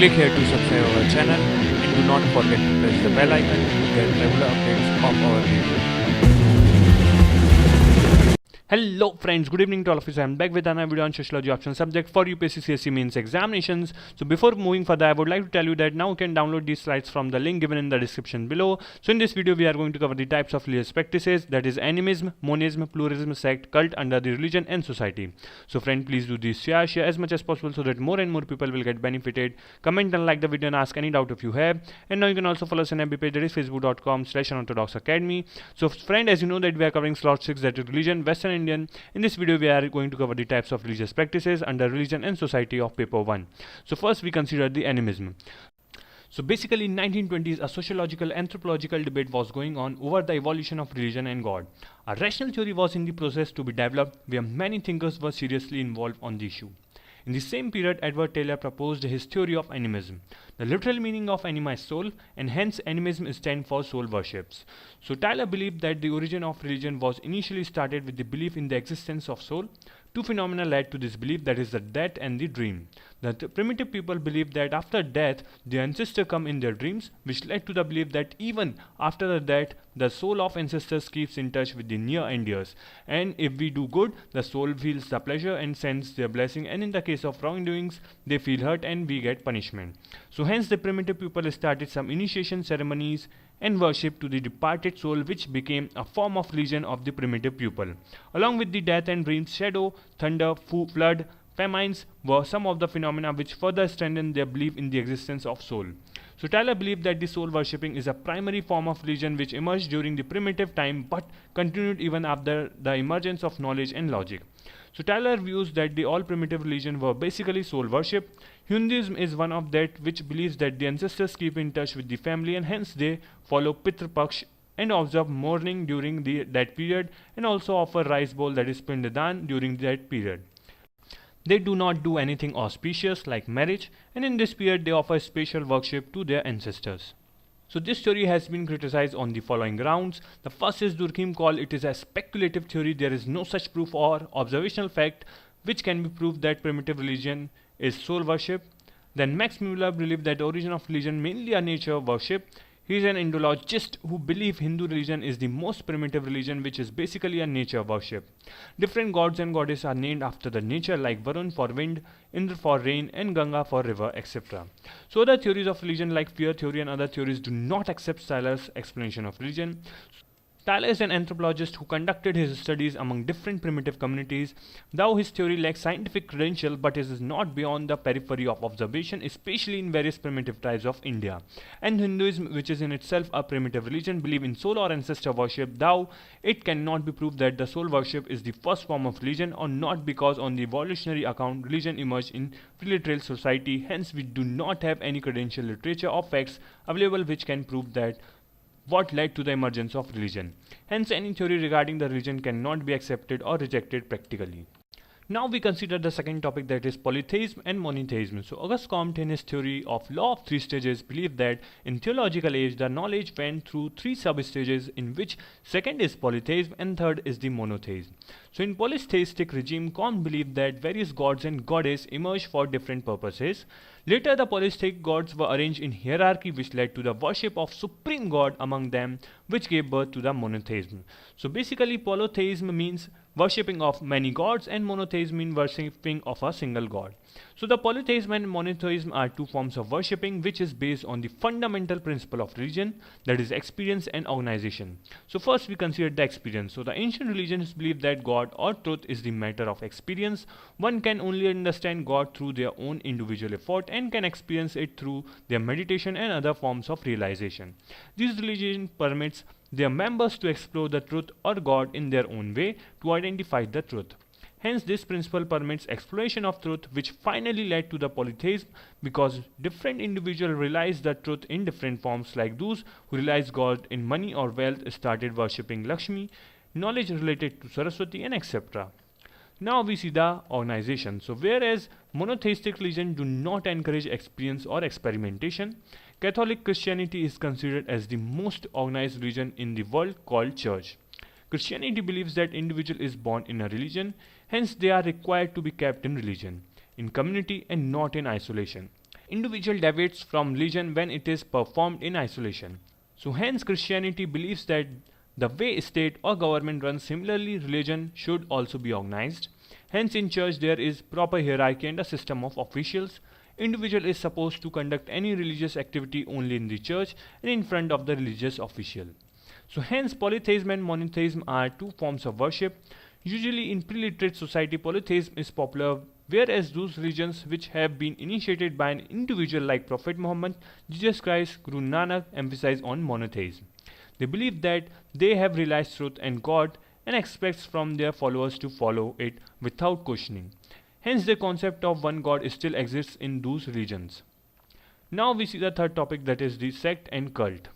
Click here to subscribe our channel and do not forget to press the bell icon to get regular updates of our videos. Hello friends, good evening to all of you. I am back with another video on Sociology option subject for UPSC CSE mains examinations. So before moving further, I would like to tell you that now you can download these slides from the link given in the description below. So in this video, we are going to cover the types of religious practices, that is Animism, Monism, Pluralism, Sect, Cult under the religion and society. So friend, please do this share as much as possible so that more and more people will get benefited. Comment and like the video and ask any doubt if you have. And now you can also follow us on FB page, that is facebook.com/Unorthodox Academy. So friend, as you know that we are covering slot 6, that is religion, Western Indian. In this video, we are going to cover the types of religious practices under religion and society of paper 1. So first we consider the animism. So basically in 1920s, a sociological anthropological debate was going on over the evolution of religion and God. A rational theory was in the process to be developed where many thinkers were seriously involved on the issue. In the same period, Edward Taylor proposed his theory of animism. The literal meaning of anima is soul, and hence animism stands for soul worships. So Taylor believed that the origin of religion was initially started with the belief in the existence of soul. Two phenomena led to this belief, that is the death and the dream. The primitive people believed that after death, the ancestors come in their dreams, which led to the belief that even after the death, the soul of ancestors keeps in touch with the near and dears. And if we do good, the soul feels the pleasure and sends their blessing, and in the case of wrongdoings, they feel hurt and we get punishment. So hence the primitive people started some initiation ceremonies and worship to the departed soul, which became a form of religion of the primitive people. Along with the death and dreams, shadow, thunder, flood, famines were some of the phenomena which further strengthened their belief in the existence of soul. So Taylor believed that the soul worshipping is a primary form of religion which emerged during the primitive time but continued even after the emergence of knowledge and logic. So Taylor views that the all primitive religion were basically soul worship. Hinduism is one of that which believes that the ancestors keep in touch with the family and hence they follow Pitr Paksh and observe mourning during that period and also offer rice bowl, that is Pindadan, during that period. They do not do anything auspicious like marriage, and in this period they offer special worship to their ancestors. So this theory has been criticized on the following grounds. The first is Durkheim called it is a speculative theory. There is no such proof or observational fact which can be proved that primitive religion is soul worship. Then Max Muller believed that the origin of religion mainly a nature worship. He is an Indologist who believes Hindu religion is the most primitive religion, which is basically a nature worship. Different gods and goddesses are named after the nature, like Varun for wind, Indra for rain, and Ganga for river, etc. So other theories of religion like fear theory and other theories do not accept Taylor's explanation of religion. Taylor is an anthropologist who conducted his studies among different primitive communities. Though his theory lacks scientific credential, but it is not beyond the periphery of observation, especially in various primitive tribes of India. And Hinduism, which is in itself a primitive religion, believe in soul or ancestor worship, though it cannot be proved that the soul worship is the first form of religion or not, because on the evolutionary account, religion emerged in pre-literal society. Hence, we do not have any credential literature or facts available which can prove that what led to the emergence of religion. Hence, any theory regarding the religion cannot be accepted or rejected practically. Now we consider the second topic, that is polytheism and monotheism. So Auguste Comte in his theory of law of three stages believed that in theological age the knowledge went through three sub-stages, in which second is polytheism and third is the monotheism. So in polytheistic regime, Comte believed that various gods and goddesses emerged for different purposes. Later the polytheistic gods were arranged in hierarchy, which led to the worship of supreme god among them, which gave birth to the monotheism. So basically polytheism means worshipping of many gods and monotheism means worshipping of a single god. So the polytheism and monotheism are two forms of worshipping which is based on the fundamental principle of religion, that is experience and organization. So first we consider the experience. So the ancient religions believe that God or truth is the matter of experience. One can only understand God through their own individual effort and can experience it through their meditation and other forms of realization. This religion permits their members to explore the truth or God in their own way to identify the truth. Hence, this principle permits exploration of truth, which finally led to the polytheism, because different individuals realized the truth in different forms, like those who realized God in money or wealth started worshipping Lakshmi, knowledge related to Saraswati, and etc. Now we see the organization. So whereas monotheistic religion do not encourage experience or experimentation, Catholic Christianity is considered as the most organized religion in the world, called Church. Christianity believes that individual is born in a religion, hence they are required to be kept in religion, in community and not in isolation. individual deviates from religion when it is performed in isolation. So hence Christianity believes that the way state or government runs, similarly religion should also be organized. Hence in church there is proper hierarchy and a system of officials. Individual is supposed to conduct any religious activity only in the church and in front of the religious official. So hence polytheism and monotheism are two forms of worship. Usually in pre-literate society polytheism is popular, whereas those religions which have been initiated by an individual like Prophet Muhammad, Jesus Christ, Guru Nanak emphasize on monotheism. They believe that they have realized truth and God and expects from their followers to follow it without questioning. Hence the concept of one God still exists in those religions. Now we see the third topic, that is the sect and cult.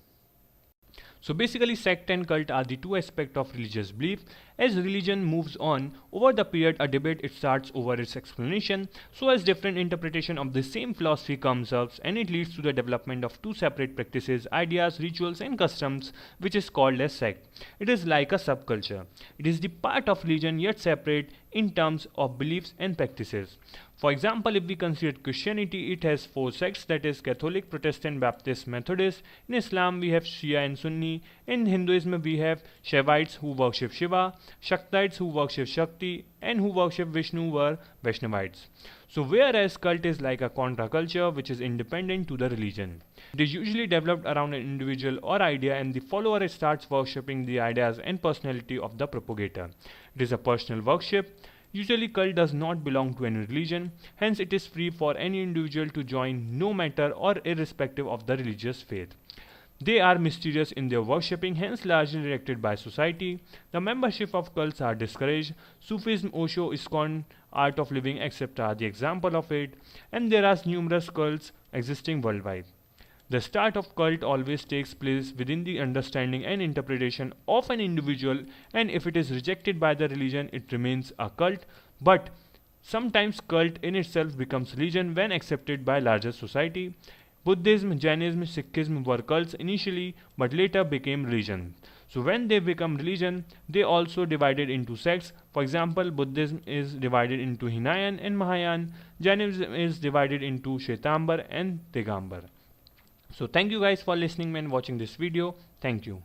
So basically sect and cult are the two aspects of religious belief. As religion moves on over the period, a debate it starts over its explanation, so as different interpretation of the same philosophy comes up, and it leads to the development of two separate practices, ideas, rituals and customs, which is called as sect. It is like a subculture. It is the part of religion yet separate in terms of beliefs and practices. For example, if we consider Christianity, it has four sects, that is Catholic, Protestant, Baptist, Methodist. In Islam we have Shia and Sunni. In Hinduism we have Shaivites who worship Shiva, Shaktites who worship Shakti, and who worship Vishnu were Vaishnavites. So whereas cult is like a contra-culture which is independent to the religion. It is usually developed around an individual or idea, and the follower starts worshipping the ideas and personality of the propagator. It is a personal worship. Usually cult does not belong to any religion, hence it is free for any individual to join no matter or irrespective of the religious faith. They are mysterious in their worshipping, hence largely rejected by society. The membership of cults are discouraged. Sufism, Osho, ISKCON, Art of Living, etc. are the example of it, and there are numerous cults existing worldwide. The start of cult always takes place within the understanding and interpretation of an individual, and if it is rejected by the religion, it remains a cult. But sometimes cult in itself becomes religion when accepted by larger society. Buddhism, Jainism, Sikhism were cults initially, but later became religion. So when they become religion, they also divided into sects. For example, Buddhism is divided into Hinayan and Mahayana. Jainism is divided into Shwetambar and Digambar. So thank you guys for listening and watching this video. Thank you.